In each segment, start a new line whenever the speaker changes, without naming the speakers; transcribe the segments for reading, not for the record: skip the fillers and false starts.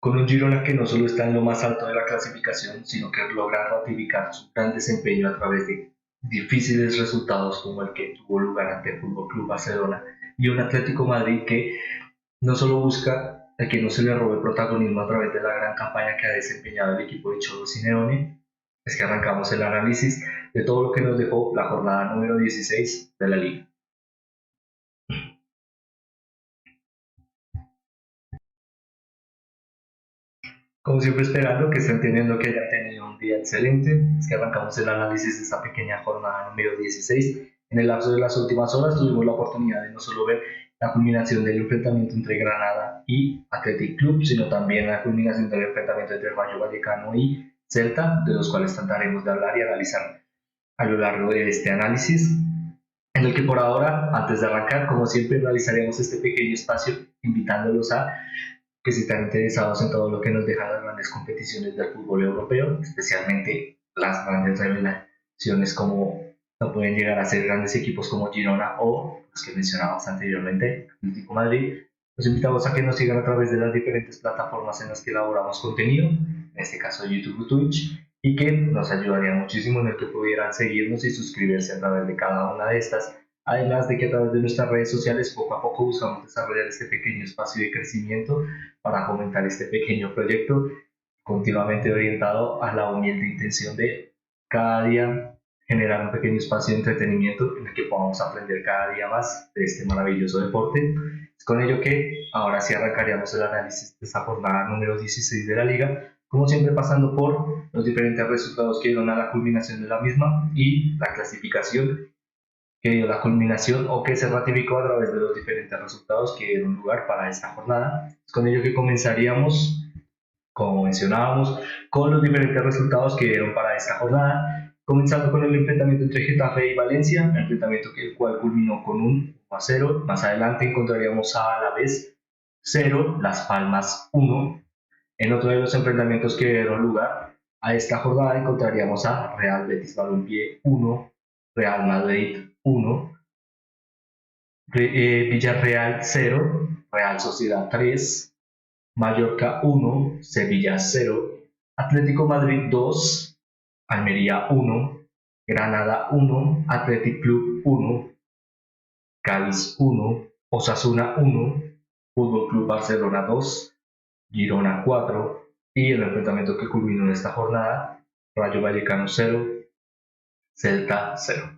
con un Girona que no solo está en lo más alto de la clasificación, sino que logra ratificar su gran desempeño a través de difíciles resultados como el que tuvo lugar ante el Fútbol Club Barcelona y un Atlético Madrid que no solo busca el que no se le robe protagonismo a través de la gran campaña que ha desempeñado el equipo de Cholo Simeone. Es que arrancamos el análisis de todo lo que nos dejó la jornada número 16 de la liga. Como siempre, esperando que estén teniendo, que hayan tenido un día excelente. Es que arrancamos el análisis de esta pequeña jornada número 16. En el lapso de las últimas horas tuvimos la oportunidad de no solo ver la culminación del enfrentamiento entre Granada y Athletic Club, sino también la culminación del enfrentamiento entre Rayo Vallecano y Celta, de los cuales trataremos de hablar y analizar a lo largo de este análisis, en el que por ahora, antes de arrancar, como siempre, realizaremos este pequeño espacio invitándolos a que si están interesados en todo lo que nos dejan las grandes competiciones del fútbol europeo, especialmente las grandes revelaciones como no pueden llegar a ser grandes equipos como Girona o los que mencionábamos anteriormente, Atlético Madrid. Los invitamos a que nos sigan a través de las diferentes plataformas en las que elaboramos contenido, en este caso YouTube o Twitch, y que nos ayudaría muchísimo en el que pudieran seguirnos y suscribirse a través de cada una de estas. Además de que a través de nuestras redes sociales poco a poco buscamos desarrollar este pequeño espacio de crecimiento para fomentar este pequeño proyecto continuamente orientado a la humilde intención de cada día generar un pequeño espacio de entretenimiento en el que podamos aprender cada día más de este maravilloso deporte. Es con ello que ahora sí arrancaríamos el análisis de esta jornada número 16 de la liga, como siempre pasando por los diferentes resultados que dieron a la culminación de la misma y la clasificación que dio la culminación o que se ratificó a través de los diferentes resultados que dieron lugar para esta jornada. Es con ello que comenzaríamos, como mencionábamos, con los diferentes resultados que dieron para esta jornada, comenzando con el enfrentamiento entre Getafe y Valencia, enfrentamiento el cual culminó con un 1-0. Más adelante encontraríamos a Alavés 0, Las Palmas 1. En otro de los enfrentamientos que dieron lugar a esta jornada encontraríamos a Real Betis Balompié 1, Real Madrid 1, Villarreal 0, Real Sociedad 3, Mallorca 1, Sevilla 0, Atlético Madrid 2, Almería 1, Granada 1, Athletic Club 1, Cádiz 1, Osasuna 1, Fútbol Club Barcelona 2, Girona 4 y el enfrentamiento que culminó en esta jornada, Rayo Vallecano 0, Celta 0.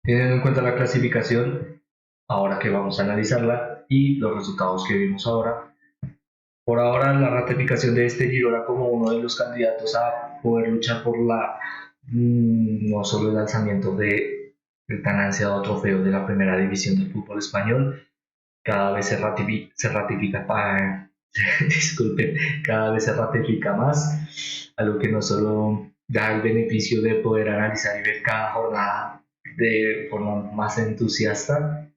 Teniendo en cuenta la clasificación, ahora que vamos a analizarla y los resultados que vimos ahora, por ahora la ratificación de este Girona como uno de los candidatos a poder luchar por no solo el lanzamiento del tan ansiado trofeo de la primera división del fútbol español, cada vez se ratifica disculpen, cada vez se ratifica más, algo que no solo da el beneficio de poder analizar y ver cada jornada de forma más entusiasta,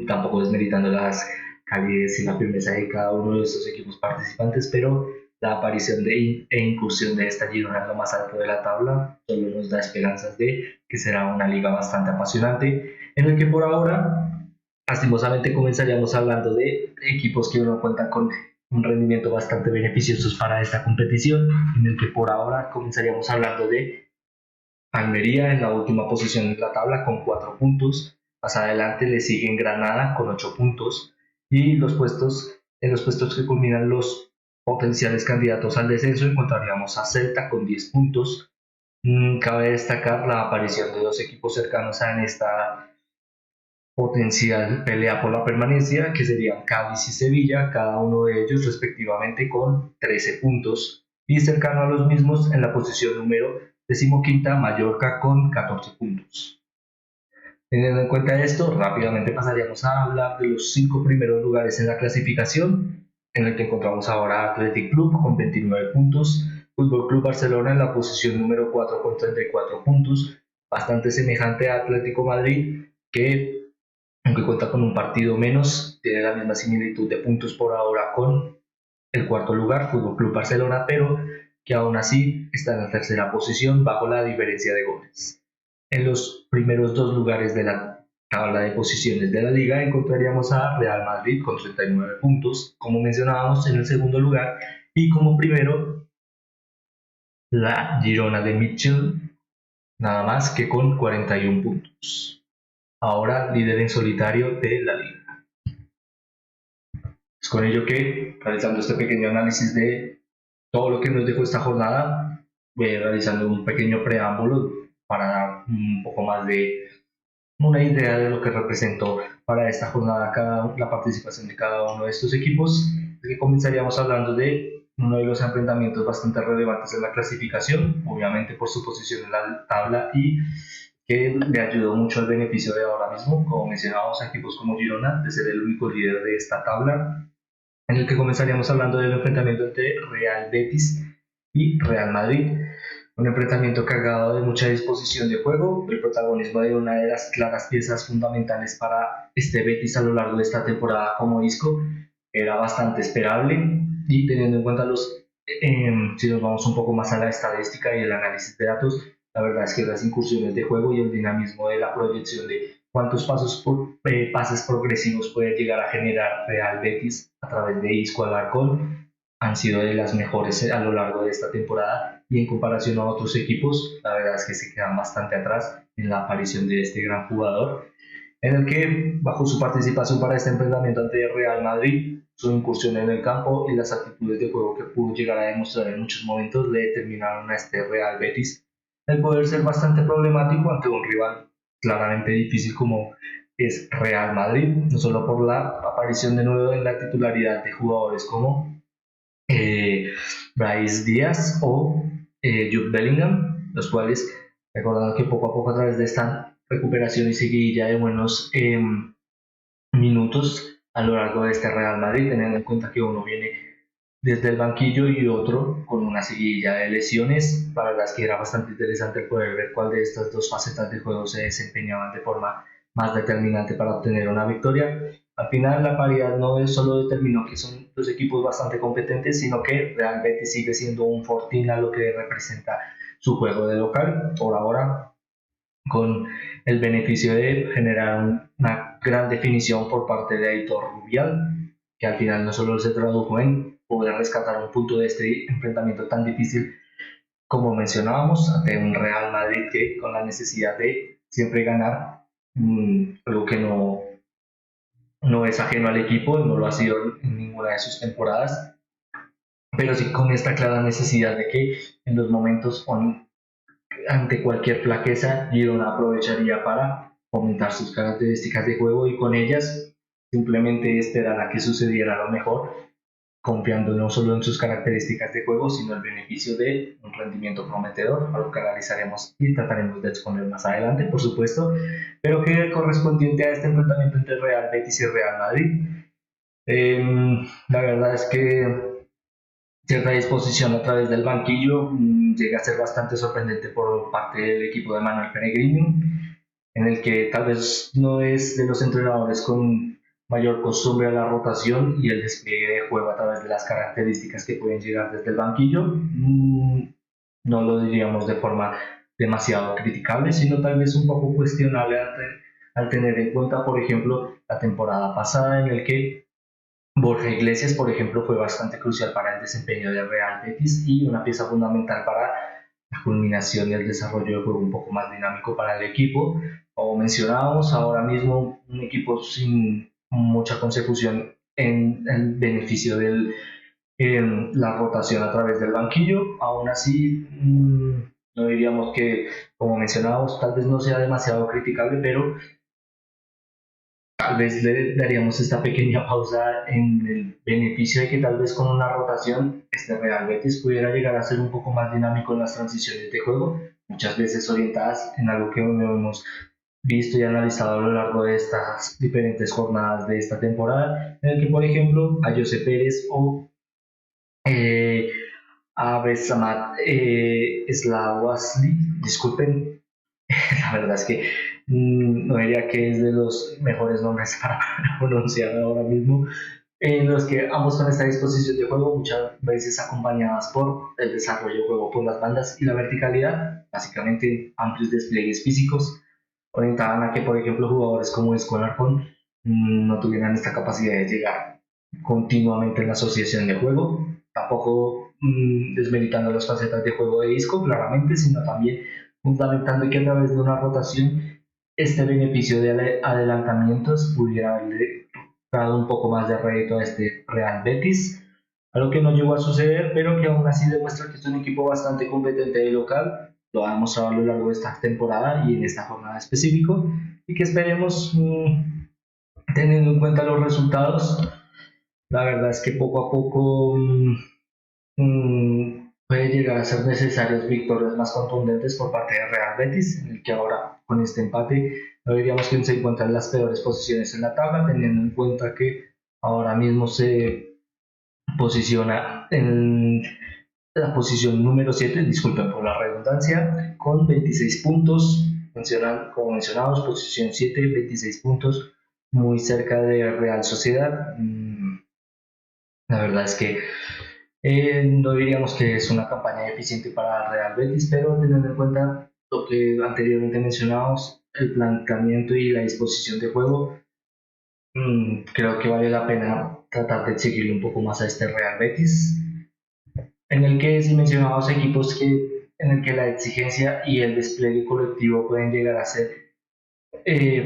tampoco desmeritando las calidez y la firmeza de cada uno de estos equipos participantes, pero la aparición e incursión de esta Girona en lo más alto de la tabla solo nos da esperanzas de que será una liga bastante apasionante, en el que por ahora, lastimosamente, comenzaríamos hablando de equipos que no cuentan con un rendimiento bastante beneficioso para esta competición, en el que por ahora comenzaríamos hablando de Almería en la última posición de la tabla con 4 puntos. Más adelante le siguen Granada con 8 puntos y en los puestos que culminan los potenciales candidatos al descenso encontraríamos a Celta con 10 puntos. Cabe destacar la aparición de dos equipos cercanos a esta potencial pelea por la permanencia, que serían Cádiz y Sevilla, cada uno de ellos respectivamente con 13 puntos, y cercano a los mismos en la posición número 15ª Mallorca con 14 puntos. Teniendo en cuenta esto, rápidamente pasaríamos a hablar de los 5 primeros lugares en la clasificación, en el que encontramos ahora Athletic Club con 29 puntos, Fútbol Club Barcelona en la posición número 4 con 34 puntos, bastante semejante a Atlético Madrid, que aunque cuenta con un partido menos, tiene la misma similitud de puntos por ahora con el cuarto lugar, Fútbol Club Barcelona, pero que aún así está en la tercera posición bajo la diferencia de goles. En los primeros dos lugares de la tabla de posiciones de la liga encontraríamos a Real Madrid con 39 puntos, como mencionábamos, en el segundo lugar, y como primero la Girona de Mitchell, nada más que con 41 puntos. Ahora líder en solitario de la liga. Es con ello que, realizando este pequeño análisis de todo lo que nos dejó esta jornada, voy realizando un pequeño preámbulo para dar un poco más de una idea de lo que representó para esta jornada la participación de cada uno de estos equipos. Que comenzaríamos hablando de uno de los enfrentamientos bastante relevantes en la clasificación, obviamente por su posición en la tabla y que le ayudó mucho al beneficio de ahora mismo, como mencionábamos, a equipos como Girona, de ser el único líder de esta tabla, en el que comenzaríamos hablando del enfrentamiento entre Real Betis y Real Madrid. Un enfrentamiento cargado de mucha disposición de juego, el protagonismo de una de las claras piezas fundamentales para este Betis a lo largo de esta temporada como Isco era bastante esperable, y teniendo en cuenta si nos vamos un poco más a la estadística y el análisis de datos, la verdad es que las incursiones de juego y el dinamismo de la proyección de cuántos pases progresivos puede llegar a generar Real Betis a través de Isco Alarcón han sido de las mejores a lo largo de esta temporada, y en comparación a otros equipos, la verdad es que se quedan bastante atrás en la aparición de este gran jugador, en el que, bajo su participación para este enfrentamiento ante Real Madrid, su incursión en el campo y las actitudes de juego que pudo llegar a demostrar en muchos momentos le determinaron a este Real Betis el poder ser bastante problemático ante un rival claramente difícil como es Real Madrid, no solo por la aparición de nuevo en la titularidad de jugadores como Bryce Díaz o Jude Bellingham, los cuales, recordando que poco a poco a través de esta recuperación y seguidilla de buenos minutos a lo largo de este Real Madrid, teniendo en cuenta que uno viene desde el banquillo y otro con una seguidilla de lesiones, para las que era bastante interesante poder ver cuál de estas dos facetas de juego se desempeñaban de forma más determinante para obtener una victoria. Al final la paridad no solo determinó que son dos equipos bastante competentes, sino que Real Betis sigue siendo un fortín a lo que representa su juego de local, por ahora con el beneficio de generar una gran definición por parte de Aitor Rubial, que al final no solo se tradujo en poder rescatar un punto de este enfrentamiento tan difícil como mencionábamos, ante un Real Madrid que con la necesidad de siempre ganar, algo que no es ajeno al equipo, no lo ha sido en ninguna de sus temporadas, pero sí con esta clara necesidad de que en los momentos ante cualquier flaqueza, Girona aprovecharía para aumentar sus características de juego y con ellas simplemente esperar a que sucediera lo mejor, confiando no solo en sus características de juego, sino el beneficio de un rendimiento prometedor, algo que analizaremos y trataremos de exponer más adelante, por supuesto, pero que correspondiente a este enfrentamiento entre Real Betis y Real Madrid. La verdad es que cierta disposición a través del banquillo llega a ser bastante sorprendente por parte del equipo de Manuel Pellegrini, en el que tal vez no es de los entrenadores con mayor costumbre a la rotación y el despliegue de juego a través de las características que pueden llegar desde el banquillo. No lo diríamos de forma demasiado criticable, sino tal vez un poco cuestionable al tener en cuenta, por ejemplo, la temporada pasada en el que Borja Iglesias, por ejemplo, fue bastante crucial para el desempeño del Real Betis y una pieza fundamental para la culminación y el desarrollo de juego un poco más dinámico para el equipo. Como mencionábamos, ahora mismo un equipo sin mucha consecución en el beneficio de la rotación a través del banquillo. Aún así, no diríamos que, como mencionábamos, tal vez no sea demasiado criticable, pero tal vez le daríamos esta pequeña pausa en el beneficio de que tal vez con una rotación este Real Betis pudiera llegar a ser un poco más dinámico en las transiciones de juego, muchas veces orientadas en algo que hemos visto y analizado a lo largo de estas diferentes jornadas de esta temporada, en el que por ejemplo a José Pérez o a Besamat Slawasli, disculpen, la verdad es que no diría que es de los mejores nombres para pronunciar ahora mismo, en los que ambos con esta disposición de juego, muchas veces acompañadas por el desarrollo de juego por las bandas y la verticalidad, básicamente amplios despliegues físicos, orientaban a que, por ejemplo, jugadores como Escolarcon no tuvieran esta capacidad de llegar continuamente en la asociación de juego, tampoco desmeritando las facetas de juego de Isco, claramente, sino también fundamentando que a través de una rotación este beneficio de adelantamientos pudiera haberle dado un poco más de rédito a este Real Betis, algo que no llegó a suceder, pero que aún así demuestra que es un equipo bastante competente de local, lo ha demostrado a lo largo de esta temporada y en esta jornada específico, y que esperemos, teniendo en cuenta los resultados, la verdad es que poco a poco puede llegar a ser necesarias victorias más contundentes por parte de Real Betis, en el que ahora con este empate no diríamos que se encuentra en las peores posiciones en la tabla, teniendo en cuenta que ahora mismo se posiciona en la posición número 7, disculpen por la redundancia, con 26 puntos, como mencionamos, posición 7, 26 puntos, muy cerca de Real Sociedad. La verdad es que no diríamos que es una campaña eficiente para Real Betis, pero teniendo en cuenta lo que anteriormente mencionamos, el planteamiento y la disposición de juego, creo que vale la pena tratar de seguirle un poco más a este Real Betis, en el que si mencionamos equipos en el que la exigencia y el despliegue colectivo pueden llegar a ser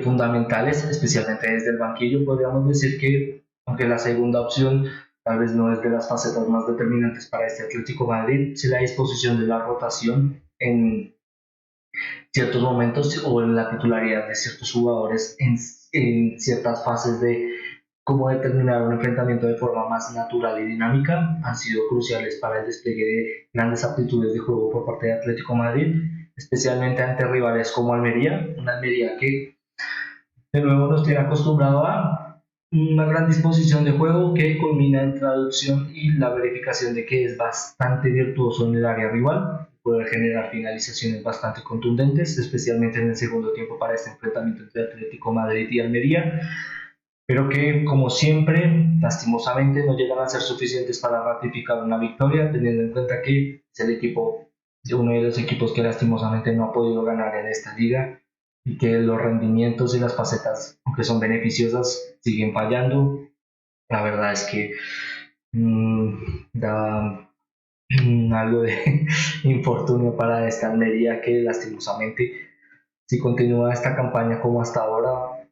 fundamentales, especialmente desde el banquillo. Podríamos decir que, aunque la segunda opción tal vez no es de las facetas más determinantes para este Atlético Madrid, si la disposición de la rotación en ciertos momentos o en la titularidad de ciertos jugadores en ciertas fases de cómo determinar un enfrentamiento de forma más natural y dinámica han sido cruciales para el despliegue de grandes aptitudes de juego por parte de Atlético Madrid, especialmente ante rivales como Almería, una Almería que de nuevo nos tiene acostumbrado a una gran disposición de juego que culmina en traducción y la verificación de que es bastante virtuoso en el área rival, poder generar finalizaciones bastante contundentes, especialmente en el segundo tiempo para este enfrentamiento entre Atlético Madrid y Almería, pero que como siempre, lastimosamente, no llegan a ser suficientes para ratificar una victoria, teniendo en cuenta que es el equipo, uno de los equipos que lastimosamente no ha podido ganar en esta liga y que los rendimientos y las facetas, aunque son beneficiosas, siguen fallando. La verdad es que da algo de infortunio para esta Almería que lastimosamente, si continúa esta campaña como hasta ahora,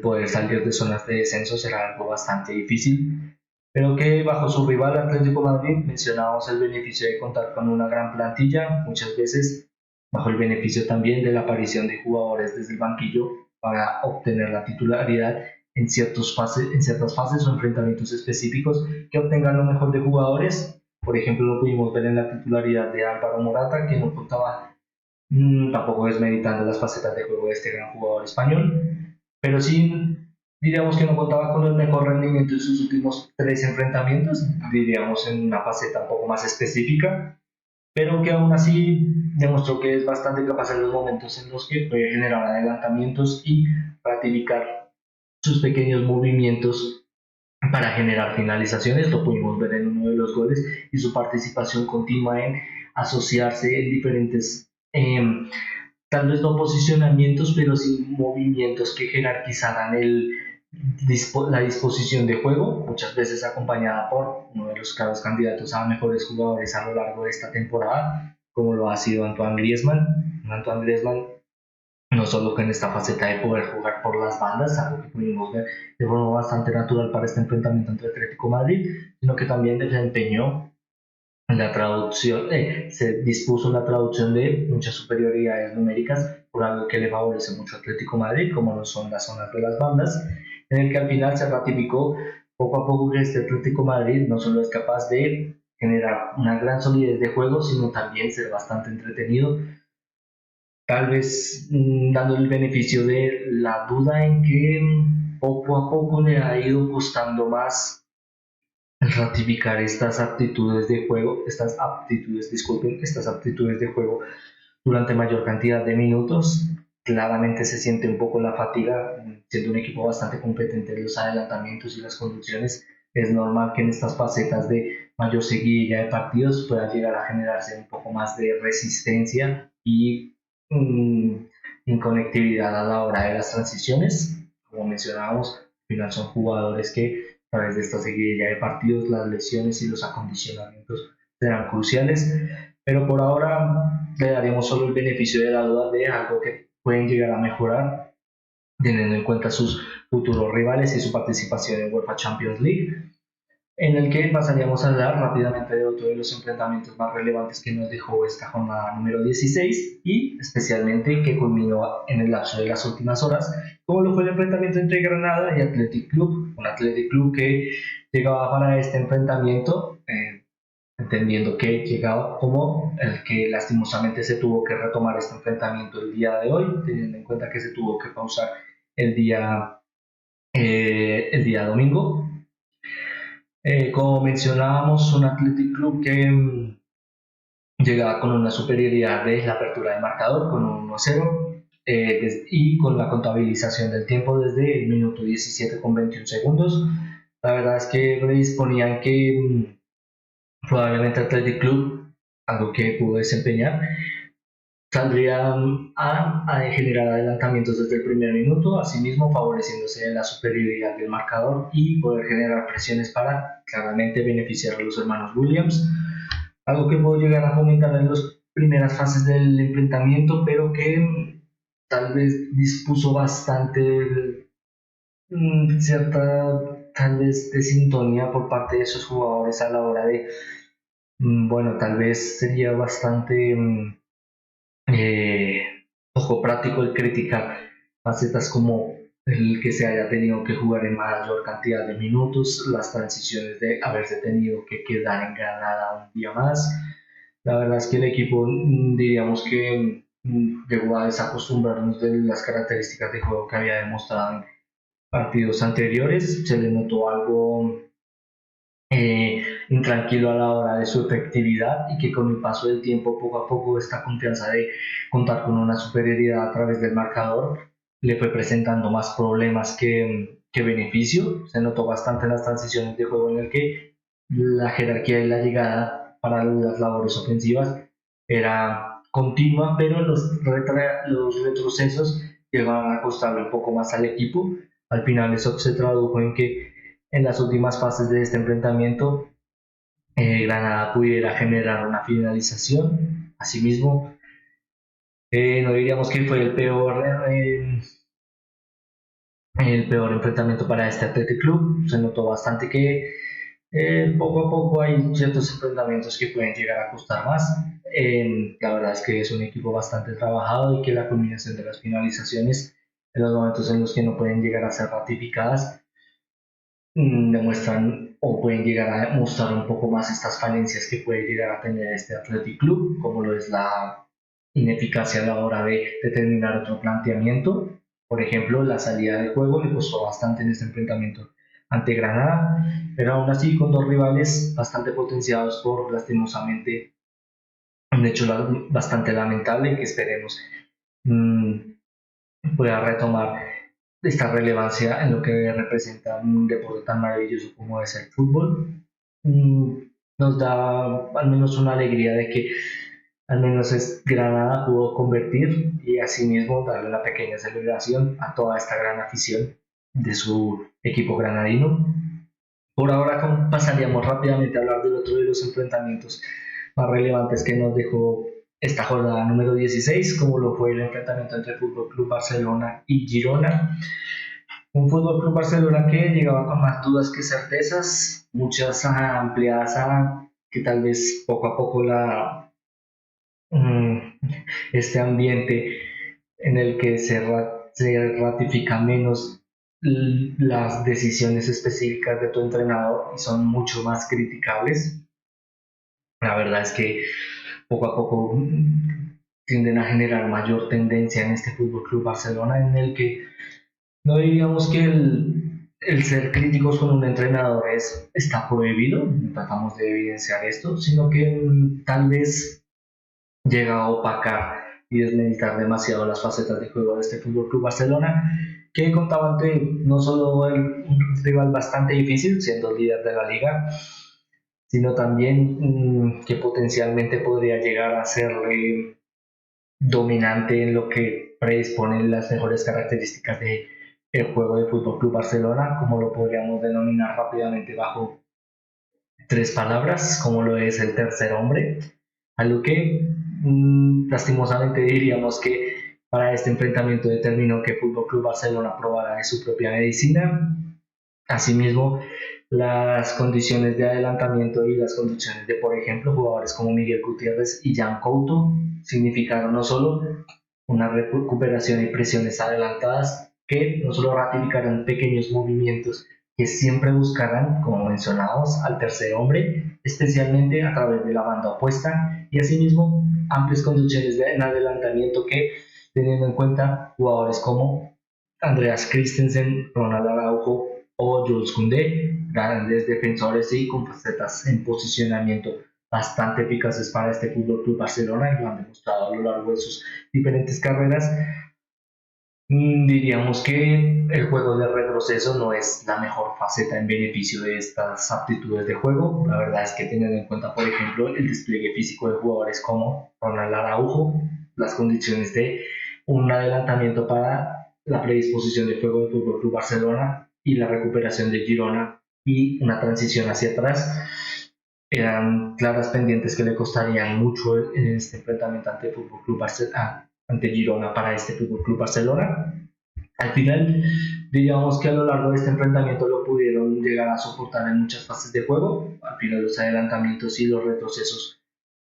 poder salir de zonas de descenso será algo bastante difícil, pero que bajo su rival Atlético Madrid mencionábamos el beneficio de contar con una gran plantilla, muchas veces bajo el beneficio también de la aparición de jugadores desde el banquillo para obtener la titularidad en ciertas fases o enfrentamientos específicos que obtengan lo mejor de jugadores. Por ejemplo, lo pudimos ver en la titularidad de Álvaro Morata, que no contaba, tampoco desmeritando las facetas de juego de este gran jugador español, pero sí diríamos que no contaba con el mejor rendimiento en sus últimos 3 enfrentamientos, diríamos en una faceta un poco más específica, pero que aún así demostró que es bastante capaz en los momentos en los que puede generar adelantamientos y ratificar sus pequeños movimientos para generar finalizaciones. Lo pudimos ver en uno de los goles y su participación continua en asociarse en diferentes, tal vez no posicionamientos, pero sí movimientos que jerarquizaran la disposición de juego, muchas veces acompañada por uno de los claros candidatos a mejores jugadores a lo largo de esta temporada, como lo ha sido Antoine Griezmann. Antoine Griezmann, no solo que en esta faceta de poder jugar por las bandas, algo que pudimos ver de forma bastante natural para este enfrentamiento entre Atlético Madrid, sino que también desempeñó la traducción, se dispuso la traducción de muchas superioridades numéricas por algo que le favorece mucho a Atlético Madrid, como no son las zonas de las bandas, en el que al final se ratificó poco a poco que este Atlético Madrid no solo es capaz de generar una gran solidez de juego, sino también ser bastante entretenido, tal vez dando el beneficio de la duda en que poco a poco le ha ido costando más ratificar estas aptitudes de juego durante mayor cantidad de minutos. Claramente se siente un poco la fatiga, siendo un equipo bastante competente en los adelantamientos y las conducciones. Es normal que en estas facetas de mayor seguidilla de partidos pueda llegar a generarse un poco más de resistencia y inconectividad a la hora de las transiciones. Como mencionábamos, al final son jugadores que a través de esta seguidilla de partidos, las lesiones y los acondicionamientos serán cruciales, pero por ahora le daremos solo el beneficio de la duda de algo que pueden llegar a mejorar teniendo en cuenta sus futuros rivales y su participación en UEFA Champions League, en el que pasaríamos a hablar rápidamente de otro de los enfrentamientos más relevantes que nos dejó esta jornada número 16 y especialmente que culminó en el lapso de las últimas horas, como lo fue el enfrentamiento entre Granada y Athletic Club, un Athletic Club que llegaba para este enfrentamiento entendiendo que llegaba como el que lastimosamente se tuvo que retomar este enfrentamiento el día de hoy, teniendo en cuenta que se tuvo que pausar el día domingo. Como mencionábamos, un Athletic Club que llegaba con una superioridad de la apertura de marcador, con un 1-0, y con la contabilización del tiempo desde el minuto 17 con 21 segundos. La verdad es que predisponían que probablemente Athletic Club, algo que pudo desempeñar, saldría a generar adelantamientos desde el primer minuto, asimismo favoreciéndose de la superioridad del marcador y poder generar presiones para claramente beneficiar a los hermanos Williams, algo que pudo llegar a fomentar en las primeras fases del enfrentamiento, pero que tal vez dispuso bastante cierta tal vez de sintonía por parte de sus jugadores a la hora de, bueno, tal vez sería bastante eh, poco práctico el criticar facetas como el que se haya tenido que jugar en mayor cantidad de minutos, las transiciones de haberse tenido que quedar en Granada un día más. La verdad es que el equipo, diríamos que llegó a desacostumbrarnos de las características de juego que había demostrado en partidos anteriores. Se le notó algo intranquilo a la hora de su efectividad y que con el paso del tiempo, poco a poco, esta confianza de contar con una superioridad a través del marcador le fue presentando más problemas que beneficio. Se notó bastante en las transiciones de juego en el que la jerarquía y la llegada para las labores ofensivas era continua, pero los retrocesos llegaban a costarle un poco más al equipo. Al final eso se tradujo en que en las últimas fases de este enfrentamiento Granada pudiera generar una finalización. Asimismo, no diríamos que fue el peor enfrentamiento para este Athletic Club. Se notó bastante que poco a poco hay ciertos enfrentamientos que pueden llegar a costar más. La verdad es que es un equipo bastante trabajado y que la combinación de las finalizaciones en los momentos en los que no pueden llegar a ser ratificadas demuestran o pueden llegar a mostrar un poco más estas falencias que puede llegar a tener este Athletic Club, como lo es la ineficacia a la hora de determinar otro planteamiento. Por ejemplo, la salida de juego le costó bastante en este enfrentamiento ante Granada, pero aún así con dos rivales bastante potenciados por lastimosamente un hecho bastante lamentable que esperemos mmm, pueda retomar esta relevancia en lo que representa un deporte tan maravilloso como es el fútbol. Nos da al menos una alegría de que al menos Granada pudo convertir y asimismo darle una pequeña celebración a toda esta gran afición de su equipo granadino. Por ahora pasaríamos rápidamente a hablar del otro de los enfrentamientos más relevantes que nos dejó esta jornada número 16, como lo fue el enfrentamiento entre el Fútbol Club Barcelona y Girona. Un Fútbol Club Barcelona que llegaba con más dudas que certezas, muchas ampliadas a que tal vez poco a poco este ambiente en el que se ratifica menos las decisiones específicas de tu entrenador y son mucho más criticables. La verdad es que poco a poco tienden a generar mayor tendencia en este Fútbol Club Barcelona, en el que no diríamos que el ser críticos con un entrenador está prohibido, tratamos de evidenciar esto, sino que tal vez llega a opacar y desmeditar demasiado las facetas de juego de este Fútbol Club Barcelona, que contaba ante no solo un rival bastante difícil, siendo líder de la liga, sino también que potencialmente podría llegar a ser dominante en lo que predisponen las mejores características de el juego de Fútbol Club Barcelona, como lo podríamos denominar rápidamente bajo tres palabras, como lo es el tercer hombre, a lo que lastimosamente diríamos que para este enfrentamiento determinó que Fútbol Club Barcelona probara de su propia medicina. Asimismo, las condiciones de adelantamiento y las condiciones de, por ejemplo, jugadores como Miguel Gutiérrez y Jan Couto significaron no solo una recuperación y presiones adelantadas que no solo ratificarán pequeños movimientos que siempre buscarán, como mencionábamos, al tercer hombre, especialmente a través de la banda opuesta, y asimismo amplias condiciones de adelantamiento que, teniendo en cuenta jugadores como Andreas Christensen, Ronald Araujo o Jules Koundé, grandes defensores y con facetas en posicionamiento bastante eficaces para este Fútbol Club Barcelona y lo han demostrado a lo largo de sus diferentes carreras. Diríamos que el juego de retroceso no es la mejor faceta en beneficio de estas aptitudes de juego. La verdad es que teniendo en cuenta, por ejemplo, el despliegue físico de jugadores como Ronald Araujo, las condiciones de un adelantamiento para la predisposición de juego del Fútbol Club Barcelona y la recuperación de Girona y una transición hacia atrás, eran claras pendientes que le costarían mucho en este enfrentamiento ante el Fútbol Club Barcelona, ante Girona para este Fútbol Club Barcelona. Al final, digamos que a lo largo de este enfrentamiento lo pudieron llegar a soportar en muchas fases de juego. Al final, los adelantamientos y los retrocesos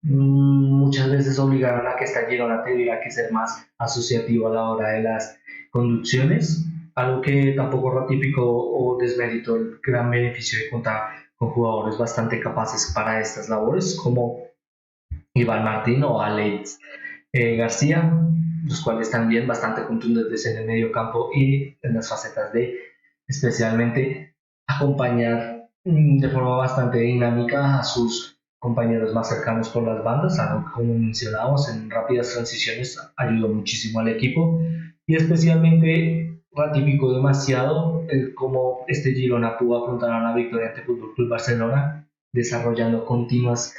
muchas veces obligaron a que esta Girona tuviera que ser más asociativo a la hora de las conducciones, algo que tampoco ratificó o desmeritó el gran beneficio de contar con jugadores bastante capaces para estas labores, como Iván Martín o Alex García, los cuales también bastante contundentes en el medio campo y en las facetas de especialmente acompañar de forma bastante dinámica a sus compañeros más cercanos por las bandas, algo que, como mencionábamos, en rápidas transiciones ayudó muchísimo al equipo y especialmente ratificó demasiado el cómo este Girona pudo apuntar a una victoria ante Fútbol Club Barcelona, desarrollando continuas,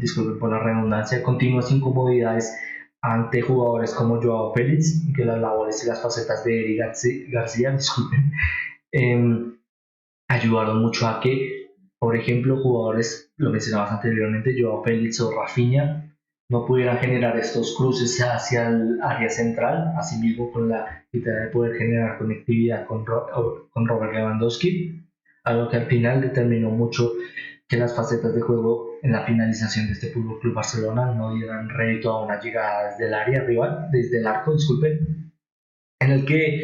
disculpen por la redundancia, continuas incomodidades ante jugadores como Joao Félix, que las labores y las facetas de Eric García, disculpen, ayudaron mucho a que, por ejemplo, jugadores, lo mencionabas anteriormente, Joao Félix o Rafinha, no pudieran generar estos cruces hacia el área central, asimismo con la idea de poder generar conectividad con Robert Lewandowski, algo que al final determinó mucho que las facetas de juego en la finalización de este Fútbol Club Barcelona no dieran rédito a una llegada desde el área rival, desde el arco, disculpen, en el que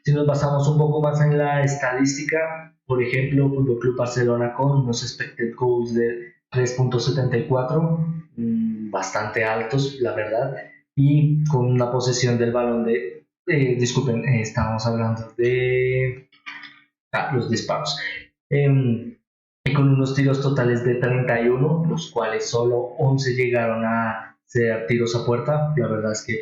si nos basamos un poco más en la estadística, por ejemplo, Fútbol Club Barcelona con unos expected goals de 3.74, bastante altos, la verdad, y con una posesión del balón de, disculpen, estábamos hablando de los disparos. Y con unos tiros totales de 31, los cuales solo 11 llegaron a ser tiros a puerta. La verdad es que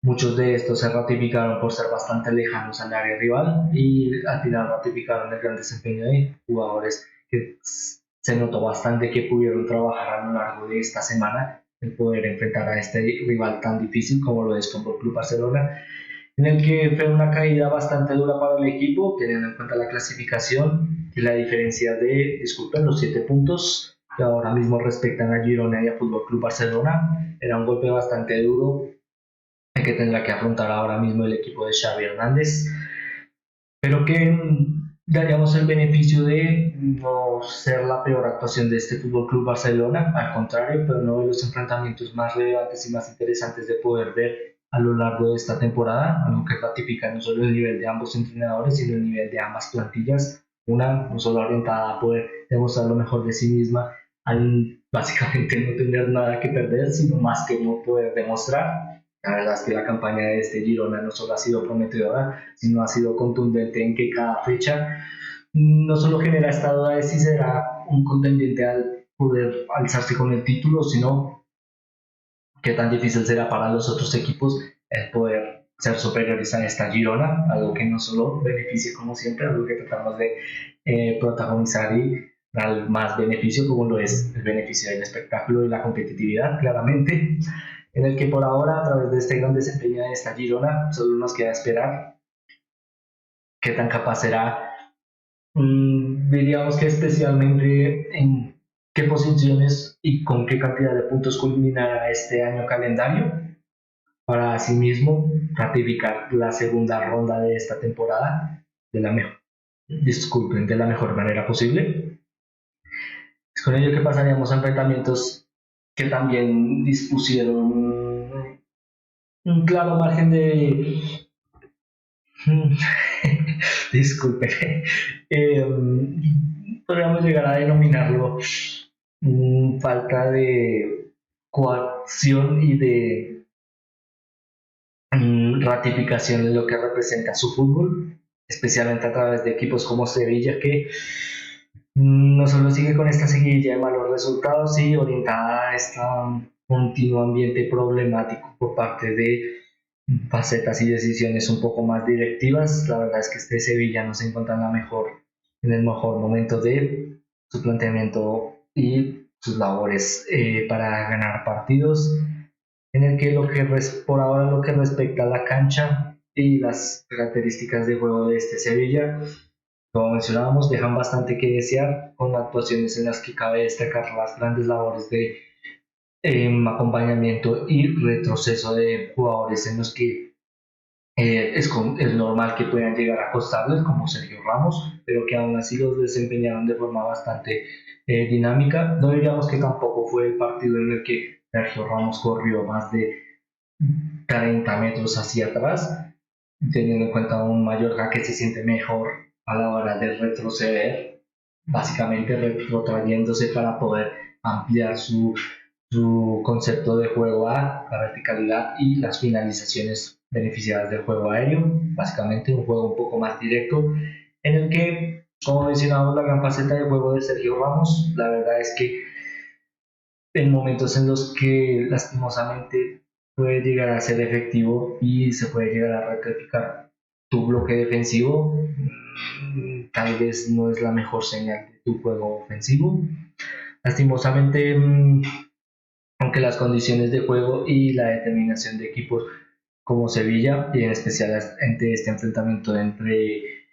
muchos de estos se ratificaron por ser bastante lejanos al área rival y al final ratificaron el gran desempeño de jugadores que se notó bastante que pudieron trabajar a lo largo de esta semana el poder enfrentar a este rival tan difícil como lo es Fútbol Club Barcelona, en el que fue una caída bastante dura para el equipo, teniendo en cuenta la clasificación y la diferencia de, disculpen, los 7 puntos que ahora mismo respectan a Girona y a Fútbol Club Barcelona. Era un golpe bastante duro que tendrá que afrontar ahora mismo el equipo de Xavi Hernández, pero que daríamos el beneficio de no ser la peor actuación de este Fútbol Club Barcelona, al contrario, pero uno de los enfrentamientos más relevantes y más interesantes de poder ver a lo largo de esta temporada, algo que ratifica no solo el nivel de ambos entrenadores, sino el nivel de ambas plantillas, una no solo orientada a poder demostrar lo mejor de sí misma, al básicamente no tener nada que perder, sino más que no poder demostrar. La verdad es que la campaña de este Girona no solo ha sido prometedora, sino ha sido contundente en que cada fecha no solo genera esta duda de si será un contendiente al poder alzarse con el título, sino qué tan difícil será para los otros equipos el poder ser superiores a esta Girona, algo que no solo beneficie como siempre, algo que tratamos de protagonizar y dar más beneficio como lo es el beneficio del espectáculo y la competitividad, claramente. en el que por ahora, a través de este gran desempeño de esta Girona, solo nos queda esperar qué tan capaz será. Diríamos que especialmente en qué posiciones y con qué cantidad de puntos culminará este año calendario para asimismo ratificar la segunda ronda de esta temporada de la mejor, disculpen, de la mejor manera posible. Es con ello que pasaríamos a enfrentamientos que también dispusieron un claro margen de disculpe, eh, podríamos llegar a denominarlo falta de coacción y de ratificación en lo que representa su fútbol, especialmente a través de equipos como Sevilla, que no solo sigue con esta seguidilla de malos resultados y orientada a este continuo ambiente problemático por parte de facetas y decisiones un poco más directivas. La verdad es que este Sevilla no se encuentra en el mejor momento de su planteamiento y sus labores para ganar partidos, en el que por ahora lo que respecta a la cancha y las características de juego de este Sevilla, como mencionábamos, dejan bastante que desear, con actuaciones en las que cabe destacar las grandes labores de acompañamiento y retroceso de jugadores en los que es normal que puedan llegar a costarles, como Sergio Ramos, pero que aún así los desempeñaron de forma bastante dinámica. No diríamos que tampoco fue el partido en el que Sergio Ramos corrió más de 30 metros hacia atrás, teniendo en cuenta un Mallorca que se siente mejor a la hora de retroceder, básicamente retrotrayéndose para poder ampliar su concepto de juego a la verticalidad y las finalizaciones beneficiadas del juego aéreo, básicamente un juego un poco más directo, en el que, como mencionamos, la gran faceta de juego de Sergio Ramos, la verdad es que en momentos en los que lastimosamente puede llegar a ser efectivo y se puede llegar a rectificar tu bloque defensivo, tal vez no es la mejor señal de tu juego ofensivo. Lastimosamente, aunque las condiciones de juego y la determinación de equipos como Sevilla, y en especial entre este enfrentamiento entre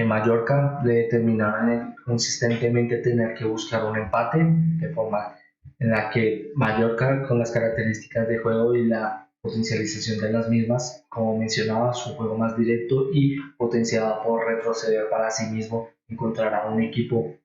Mallorca, le determinaron consistentemente tener que buscar un empate, de forma en la que Mallorca, con las características de juego y la potencialización de las mismas, como mencionaba, su juego más directo y potenciado por retroceder para sí mismo, encontrará un equipo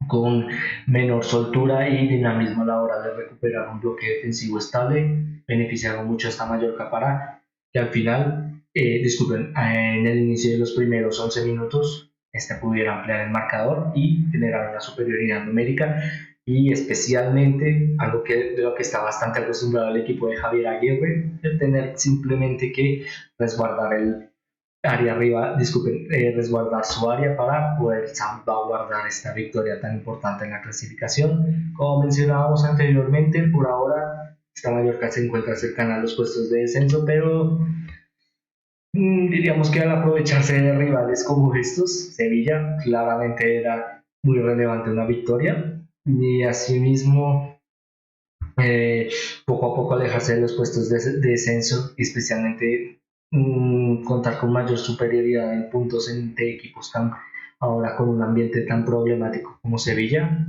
con menor soltura y dinamismo a la hora de recuperar un bloque defensivo estable. Beneficiaron mucho a esta Mallorca para que al final, en el inicio de los primeros 11 minutos, este pudiera ampliar el marcador y generar una superioridad numérica, y especialmente algo de lo que está bastante acostumbrado el equipo de Javier Aguirre, el tener simplemente que resguardar el área arriba, disculpen, resguardar su área para poder salvaguardar esta victoria tan importante en la clasificación. Como mencionábamos anteriormente, por ahora esta Mallorca se encuentra cercana a los puestos de descenso, pero diríamos que al aprovecharse de rivales como estos, Sevilla claramente era muy relevante una victoria, y asimismo poco a poco alejarse de los puestos de descenso, especialmente contar con mayor superioridad en puntos entre equipos tan ahora con un ambiente tan problemático como Sevilla.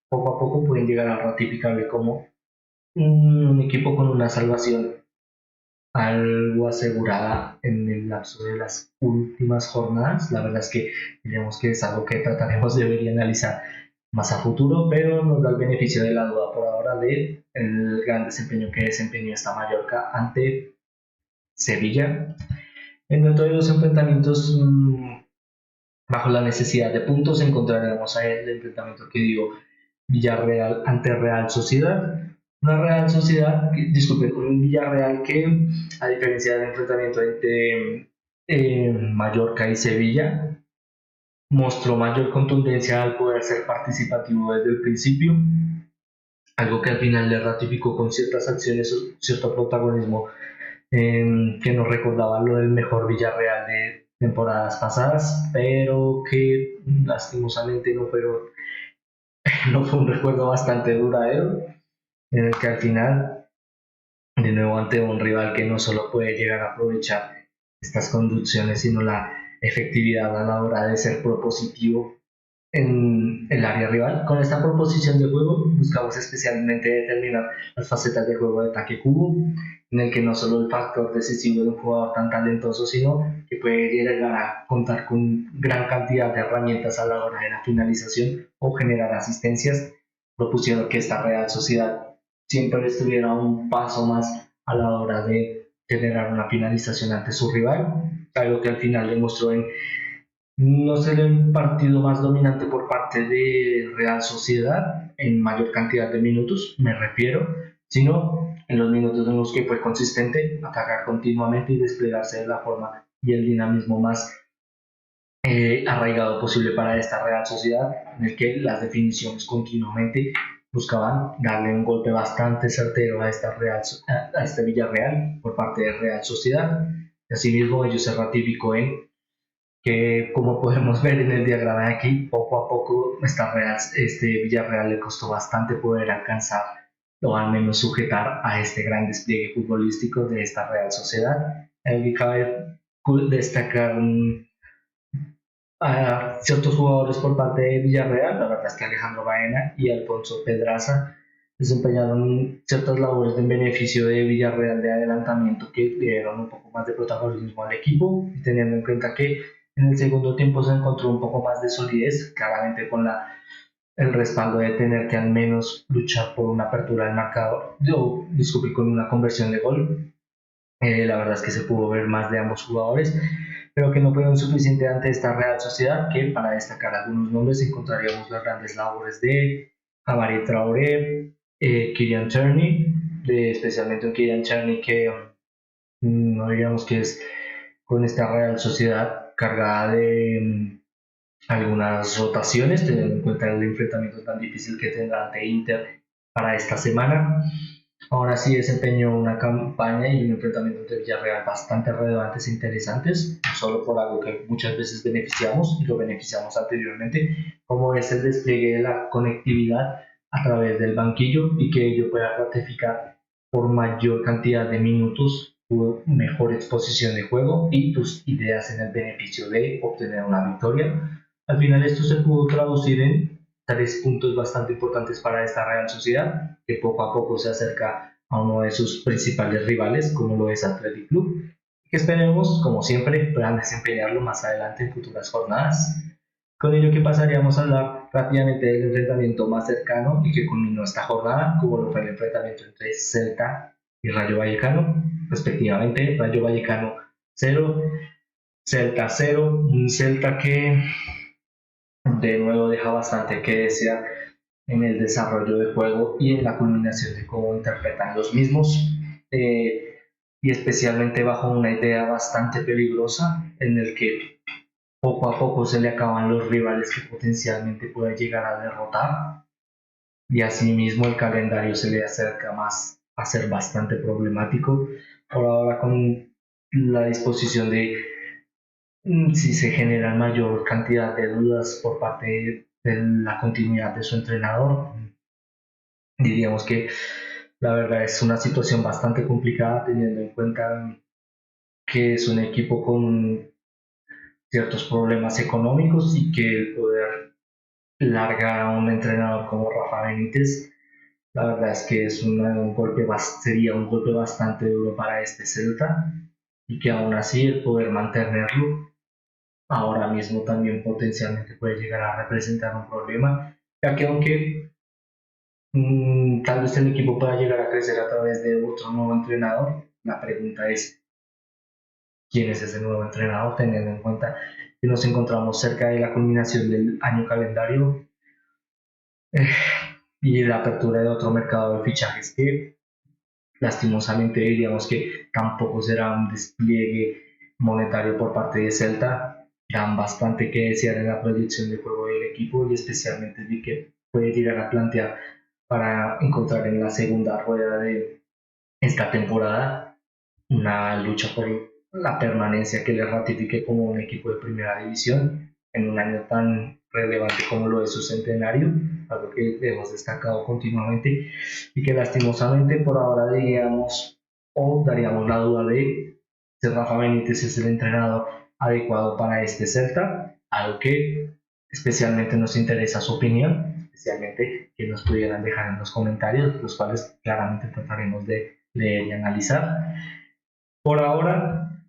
Poco a poco pueden llegar a ratificarle como un equipo con una salvación algo asegurada en el lapso de las últimas jornadas. La verdad es que diríamos que es algo que trataremos de ver y analizar más a futuro, pero nos da el beneficio de la duda por ahora de el gran desempeño que desempeñó esta Mallorca ante Sevilla. En dentro de los enfrentamientos bajo la necesidad de puntos encontraremos a el enfrentamiento que dio Villarreal ante Real Sociedad. Una Real Sociedad, disculpen, un Villarreal que, a diferencia del enfrentamiento entre Mallorca y Sevilla, mostró mayor contundencia al poder ser participativo desde el principio, algo que al final le ratificó con ciertas acciones, cierto protagonismo que nos recordaba lo del mejor Villarreal de temporadas pasadas, pero que lastimosamente no fue un recuerdo bastante duradero, en el que al final nuevo ante un rival que no solo puede llegar a aprovechar estas conducciones, sino la efectividad a la hora de ser propositivo en el área rival. Con esta proposición de juego buscamos especialmente determinar las facetas de juego de ataque cubo, en el que no solo el factor decisivo de un jugador tan talentoso, sino que puede llegar a contar con gran cantidad de herramientas a la hora de la finalización o generar asistencias. Propusieron que esta Real Sociedad siempre estuviera un paso más a la hora de generar una finalización ante su rival, algo que al final demostró en no ser el partido más dominante por parte de Real Sociedad en mayor cantidad de minutos, me refiero, sino en los minutos en los que fue consistente, atacar continuamente y desplegarse de la forma y el dinamismo más arraigado posible para esta Real Sociedad, en el que las definiciones continuamente buscaban darle un golpe bastante certero a este Villarreal por parte de Real Sociedad. Y asimismo, ello se ratificó en que, como podemos ver en el diagrama de aquí, poco a poco este Villarreal le costó bastante poder alcanzar o al menos sujetar a este gran despliegue futbolístico de esta Real Sociedad. Aquí cabe destacar a ciertos jugadores por parte de Villarreal. La verdad es que Alejandro Baena y Alfonso Pedraza desempeñaron ciertas labores en beneficio de Villarreal de adelantamiento que le dieron un poco más de protagonismo al equipo, teniendo en cuenta que en el segundo tiempo se encontró un poco más de solidez, claramente con el respaldo de tener que al menos luchar por una apertura del marcador, disculpe, con una conversión de gol. La verdad es que se pudo ver más de ambos jugadores, pero que no fueron suficientes ante esta Real Sociedad, que para destacar algunos nombres encontraríamos las grandes labores de Amari Traoré, Kylian Tierney, especialmente un Kylian Tierney que no diríamos que es con esta Real Sociedad cargada de algunas rotaciones, teniendo en cuenta el enfrentamiento tan difícil que tendrá ante Inter para esta semana. Ahora sí desempeñó una campaña y un enfrentamiento entre Villarreal bastante relevantes e interesantes, no solo por algo que muchas veces beneficiamos y lo beneficiamos anteriormente, como es el despliegue de la conectividad a través del banquillo y que ello pueda ratificar por mayor cantidad de minutos tu mejor exposición de juego y tus ideas en el beneficio de obtener una victoria. Al final esto se pudo traducir en 3 puntos bastante importantes para esta Real Sociedad, que poco a poco se acerca a uno de sus principales rivales, como lo es Athletic Club, que esperemos, como siempre, puedan desempeñarlo más adelante en futuras jornadas. Con ello que pasaríamos a hablar rápidamente del enfrentamiento más cercano y que culminó esta jornada, como lo fue el enfrentamiento entre Celta y Rayo Vallecano, respectivamente. Rayo Vallecano 0, Celta 0, un Celta que de nuevo deja bastante que desear en el desarrollo de juego y en la culminación de cómo interpretan los mismos, y especialmente bajo una idea bastante peligrosa en el que poco a poco se le acaban los rivales que potencialmente puede llegar a derrotar, y asimismo el calendario se le acerca más a ser bastante problemático. Por ahora, con la disposición de si se genera mayor cantidad de dudas por parte de la continuidad de su entrenador, diríamos que la verdad es una situación bastante complicada, teniendo en cuenta que es un equipo con ciertos problemas económicos y que el poder largar a un entrenador como Rafa Benítez, la verdad es que sería un golpe bastante duro para este Celta, y que aún así el poder mantenerlo ahora mismo también potencialmente puede llegar a representar un problema, ya que aunque tal vez el equipo pueda llegar a crecer a través de otro nuevo entrenador, la pregunta es quién es ese nuevo entrenador, teniendo en cuenta que nos encontramos cerca de la culminación del año calendario, eh, y la apertura de otro mercado de fichajes que lastimosamente diríamos que tampoco será un despliegue monetario por parte de Celta. Dan bastante que desear en la proyección de juego del equipo, y especialmente vi que puede llegar a plantear para encontrar en la segunda rueda de esta temporada una lucha por la permanencia que le ratifique como un equipo de primera división en un año tan relevante como lo es su centenario, algo que hemos destacado continuamente y que lastimosamente por ahora, digamos, o daríamos la duda de si Rafa Benítez es el entrenador adecuado para este Celta, algo que especialmente nos interesa su opinión, especialmente que nos pudieran dejar en los comentarios, los cuales claramente trataremos de leer y analizar. Por ahora,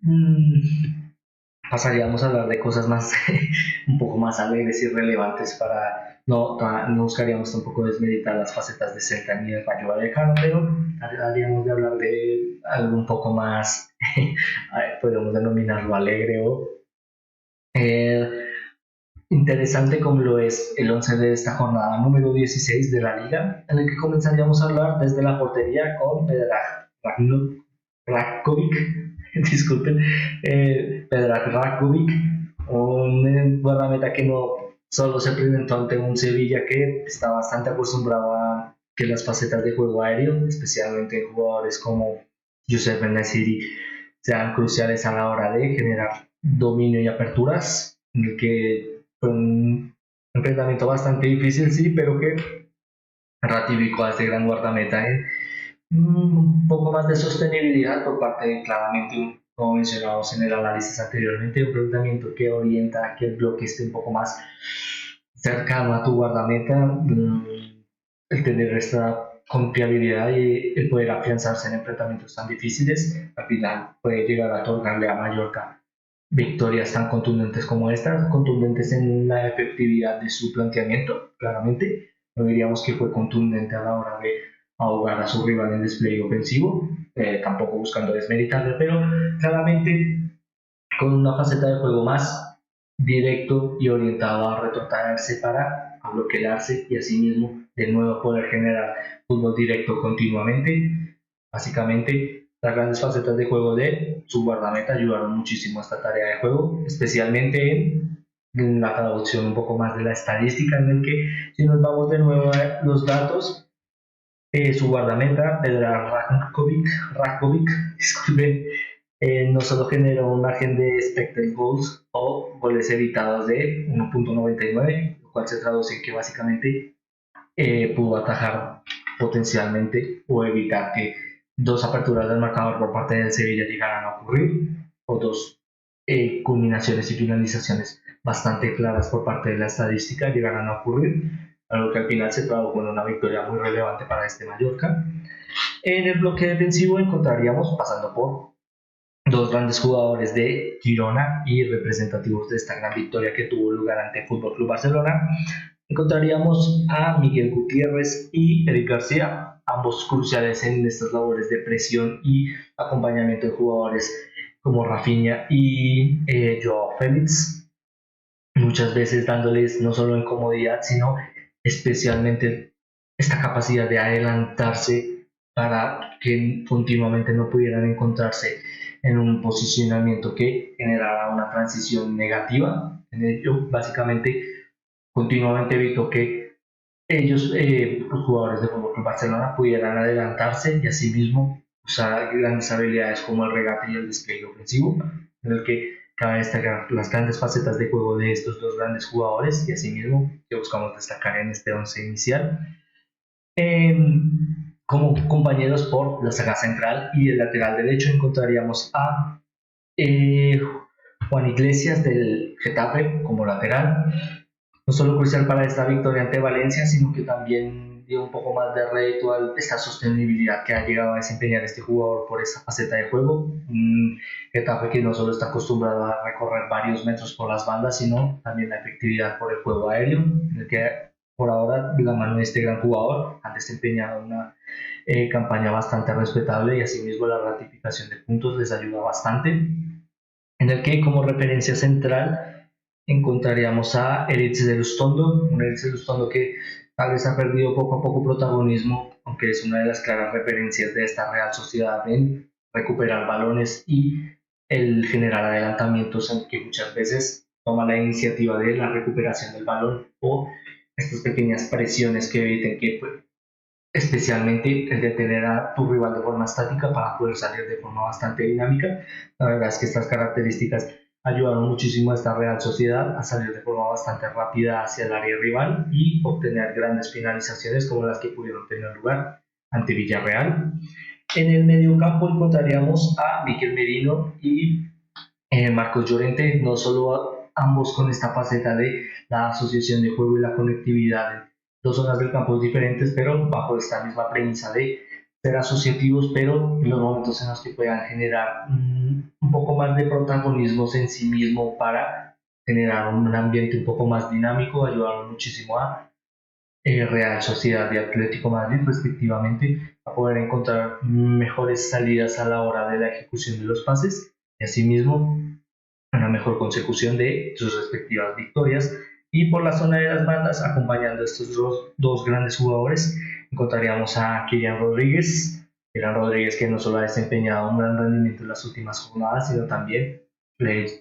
pasaríamos a hablar de cosas más un poco más alegres y relevantes para no buscaríamos tampoco desmeditar las facetas de Celta ni del Rayo Vallecano, pero haríamos de hablar de algo un poco más podemos denominarlo alegre o eh, interesante, como lo es el 11 de esta jornada número 16 de la liga, en el que comenzaríamos a hablar desde la portería con Predrag Ratkovic, disculpen, Predrag Ratkovic, un guardameta que no solo se presentó ante un Sevilla que está bastante acostumbrado a que las facetas de juego aéreo, especialmente en jugadores como Youssef En-Nesyri, sean cruciales a la hora de generar dominio y aperturas, en el que fue un enfrentamiento bastante difícil, sí, pero que ratificó a este gran guardameta en un poco más de sostenibilidad por parte de claramente, como mencionamos en el análisis anteriormente, un planteamiento que orienta a que el bloque esté un poco más cercano a tu guardameta, el tener esta confiabilidad y el poder afianzarse en enfrentamientos tan difíciles, al final puede llegar a otorgarle a Mallorca victorias tan contundentes como estas, contundentes en la efectividad de su planteamiento, claramente. No diríamos que fue contundente a la hora de ahogar a su rival en despliegue ofensivo, tampoco buscando desmeritarle, pero claramente con una faceta de juego más directo y orientado a retrotraerse para bloquearse y asimismo de nuevo poder generar fútbol directo continuamente. Básicamente, las grandes facetas de juego de su guardameta ayudaron muchísimo a esta tarea de juego, especialmente en la traducción un poco más de la estadística, en el que si nos vamos de nuevo a los datos, su guardameta, Predrag Ratkovic, disculpen, no solo generó un margen de expected goals o goles evitados de 1.99, lo cual se traduce en que básicamente pudo atajar potencialmente o evitar que dos aperturas del marcador por parte del Sevilla llegaran a ocurrir, o dos culminaciones y finalizaciones bastante claras por parte de la estadística llegaran a ocurrir, algo que al final se tradujo en una victoria muy relevante para este Mallorca. En el bloque defensivo encontraríamos, pasando por dos grandes jugadores de Girona y representativos de esta gran victoria que tuvo lugar ante Fútbol Club Barcelona, encontraríamos a Miguel Gutiérrez y Eric García, ambos cruciales en estas labores de presión y acompañamiento de jugadores como Rafinha y Joao Félix, muchas veces dándoles no solo incomodidad, sino especialmente esta capacidad de adelantarse para que continuamente no pudieran encontrarse en un posicionamiento que generara una transición negativa. En ello, básicamente, continuamente evitó que ellos, los jugadores de Fútbol Club Barcelona, pudieran adelantarse y asimismo usar grandes habilidades como el regate y el despliegue ofensivo, en el que cabe destacar las grandes facetas de juego de estos dos grandes jugadores y asimismo que buscamos destacar en este once inicial. Como compañeros por la saga central y el lateral derecho encontraríamos a Juan Iglesias del Getafe como lateral, no solo crucial para esta victoria ante Valencia, sino que también dio un poco más de rédito a esta sostenibilidad que ha llegado a desempeñar este jugador por esta faceta de juego. Un Getafe que no solo está acostumbrado a recorrer varios metros por las bandas, sino también la efectividad por el juego aéreo, en el que por ahora, de la mano de este gran jugador, han desempeñado una campaña bastante respetable y asimismo la ratificación de puntos les ayuda bastante, en el que como referencia central encontraríamos a Eritz de Lustondo, un Eritz de Lustondo que tal vez ha perdido poco a poco protagonismo, aunque es una de las claras referencias de esta Real Sociedad en recuperar balones y el generar adelantamientos, en que muchas veces toma la iniciativa de la recuperación del balón o estas pequeñas presiones que eviten que pues, especialmente el de tener a tu rival de forma estática para poder salir de forma bastante dinámica. La verdad es que estas características ayudaron muchísimo a esta Real Sociedad a salir de forma bastante rápida hacia el área rival y obtener grandes finalizaciones como las que pudieron tener lugar ante Villarreal. En el mediocampo encontraríamos a Mikel Merino y Marcos Llorente, no solo ambos con esta faceta de la asociación de juego y la conectividad en dos zonas del campo diferentes, pero bajo esta misma premisa de ser asociativos, pero en los momentos en los que puedan generar un poco más de protagonismos en sí mismo para generar un ambiente un poco más dinámico, ayudaron muchísimo a Real Sociedad y Atlético Madrid respectivamente a poder encontrar mejores salidas a la hora de la ejecución de los pases y asimismo una mejor consecución de sus respectivas victorias. Y por la zona de las bandas, acompañando a estos dos grandes jugadores, encontraríamos a Kylian Rodríguez que no solo ha desempeñado un gran rendimiento en las últimas jornadas, sino también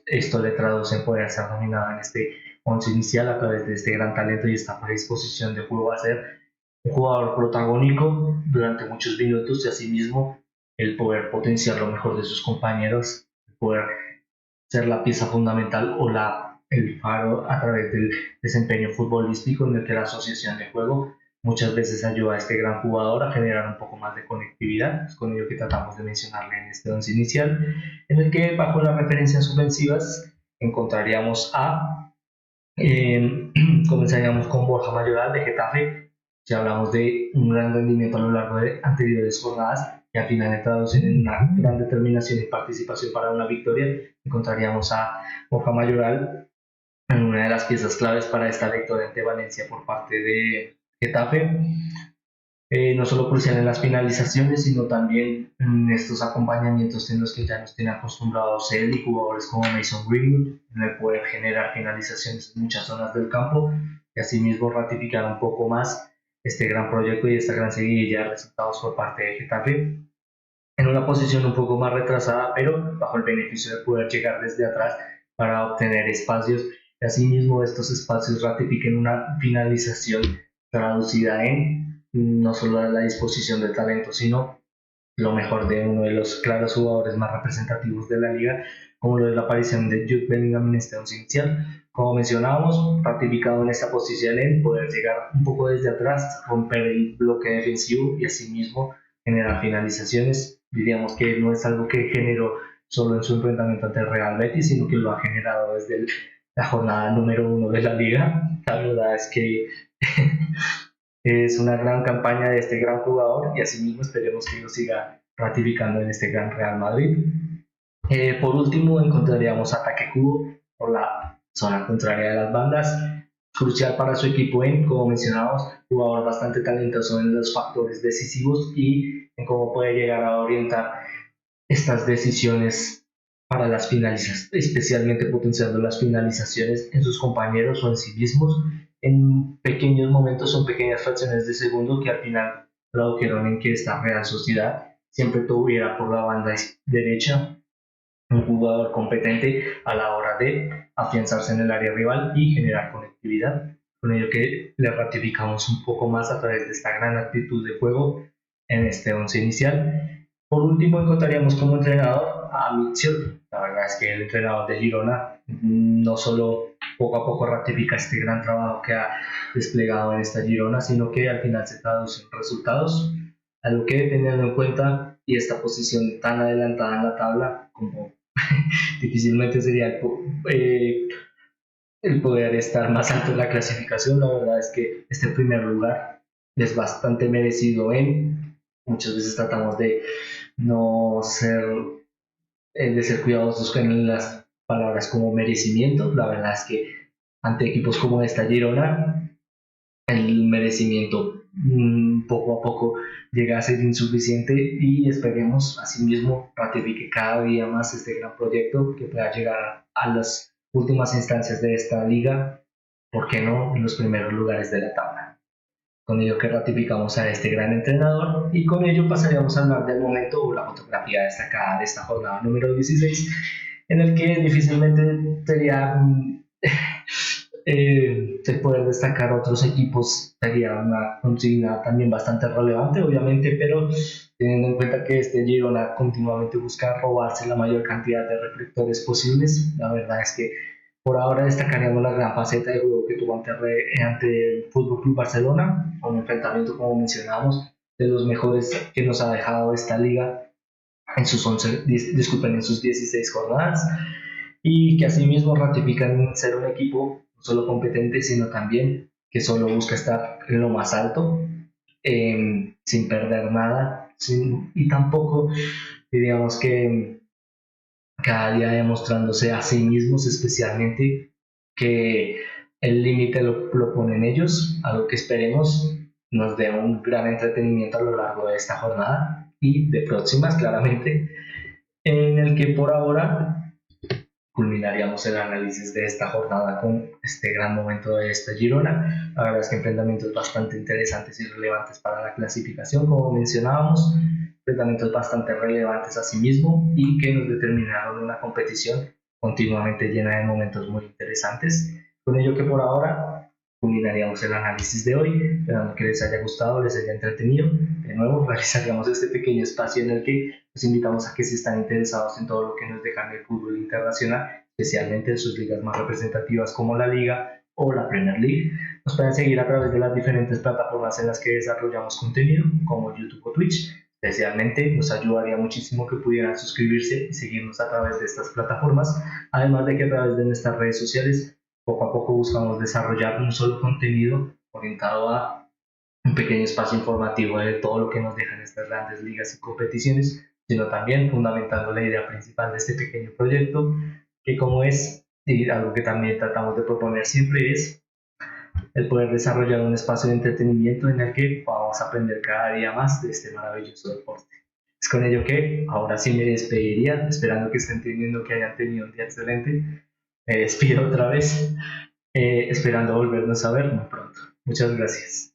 esto le traduce en poder ser nominado en este once inicial a través de este gran talento y esta predisposición de juego a ser un jugador protagónico durante muchos minutos y asimismo el poder potenciar lo mejor de sus compañeros, el poder ser la pieza fundamental o el faro a través del desempeño futbolístico en el que la asociación de juego muchas veces ayuda a este gran jugador a generar un poco más de conectividad, es con ello que tratamos de mencionarle en este once inicial, en el que bajo las referencias ofensivas encontraríamos a, eh, comenzaríamos con Borja Mayoral de Getafe, si hablamos de un gran rendimiento a lo largo de anteriores jornadas, y al final de traducen en una gran determinación y participación para una victoria, encontraríamos a Borja Mayoral en una de las piezas claves para esta victoria ante Valencia por parte de Getafe. No solo crucial en las finalizaciones, sino también en estos acompañamientos en los que ya nos tiene acostumbrados él y jugadores como Mason Greenwood, en el poder generar finalizaciones en muchas zonas del campo y asimismo ratificar un poco más este gran proyecto y esta gran seguidilla de resultados por parte de Getafe en una posición un poco más retrasada, pero bajo el beneficio de poder llegar desde atrás para obtener espacios y asimismo estos espacios ratifiquen una finalización traducida en no solo la disposición del talento, sino lo mejor de uno de los claros jugadores más representativos de la liga, como lo es la aparición de Jude Bellingham en este once inicial. Como mencionábamos, ratificado en esta posición en poder llegar un poco desde atrás, romper el bloque defensivo y asimismo generar finalizaciones. Diríamos que no es algo que generó solo en su enfrentamiento ante el Real Betis, sino que lo ha generado desde la jornada número uno de la liga. La verdad es que es una gran campaña de este gran jugador y asimismo esperemos que lo siga ratificando en este gran Real Madrid. Por último, encontraríamos a Take Kubo por la zona contraria de las bandas, crucial para su equipo en, como mencionamos, jugador bastante talentoso en los factores decisivos y en cómo puede llegar a orientar estas decisiones para las finalizaciones, especialmente potenciando las finalizaciones en sus compañeros o en sí mismos en pequeños momentos o en pequeñas fracciones de segundo que al final tradujeron en que esta Real Sociedad siempre tuviera por la banda derecha un jugador competente a la hora de afianzarse en el área rival y generar conectividad. Con ello que le ratificamos un poco más a través de esta gran actitud de juego en este once inicial. Por último, encontraríamos como entrenador a Mitchell. La verdad es que el entrenador de Girona no solo poco a poco ratifica este gran trabajo que ha desplegado en esta Girona, sino que al final se traduce en resultados, algo que teniendo en cuenta y esta posición tan adelantada en la tabla como difícilmente sería el poder estar más alto en la clasificación. La verdad es que este primer lugar es bastante merecido muchas veces tratamos de no ser, de ser cuidadosos con las palabras como merecimiento. La verdad es que ante equipos como esta Girona, el merecimiento poco a poco llega a ser insuficiente y esperemos asimismo ratifique cada día más este gran proyecto que pueda llegar a las últimas instancias de esta liga, ¿por qué no en los primeros lugares de la tabla? Con ello que ratificamos a este gran entrenador y con ello pasaríamos a hablar del momento o la fotografía destacada de esta jornada número 16, en el que difícilmente sería el poder destacar otros equipos sería una consigna también bastante relevante, obviamente, pero teniendo en cuenta que este Girona continuamente busca robarse la mayor cantidad de reflectores posibles, la verdad es que por ahora destacaríamos la gran faceta de juego que tuvo ante el Fútbol Club Barcelona, un enfrentamiento como mencionamos de los mejores que nos ha dejado esta liga en sus 11, disculpen, en sus 16 jornadas, y que asimismo ratifican ser un equipo no solo competente, sino también que solo busca estar en lo más alto, sin perder nada, y tampoco diríamos que cada día demostrándose a sí mismos, especialmente que el límite lo ponen ellos, algo que esperemos nos dé un gran entretenimiento a lo largo de esta jornada y de próximas, claramente, en el que por ahora culminaríamos el análisis de esta jornada con este gran momento de esta Girona. La verdad es que enfrentamientos bastante interesantes y relevantes para la clasificación, como mencionábamos, enfrentamientos bastante relevantes a sí mismo y que nos determinaron una competición continuamente llena de momentos muy interesantes. Con ello que por ahora culminaríamos el análisis de hoy, esperando que les haya gustado, les haya entretenido. De nuevo, realizaríamos este pequeño espacio en el que los invitamos a que si están interesados en todo lo que nos dejan el fútbol internacional, especialmente en sus ligas más representativas como la Liga o la Premier League, nos pueden seguir a través de las diferentes plataformas en las que desarrollamos contenido, como YouTube o Twitch. Especialmente nos ayudaría muchísimo que pudieran suscribirse y seguirnos a través de estas plataformas, además de que a través de nuestras redes sociales poco a poco buscamos desarrollar un solo contenido orientado a un pequeño espacio informativo de todo lo que nos dejan estas grandes ligas y competiciones, sino también fundamentando la idea principal de este pequeño proyecto, que como es, y algo que también tratamos de proponer siempre es el poder desarrollar un espacio de entretenimiento en el que podamos aprender cada día más de este maravilloso deporte. Es con ello que ahora sí me despediría, esperando que estén teniendo que hayan tenido un día excelente. Me despido otra vez, esperando volvernos a ver muy pronto. Muchas gracias.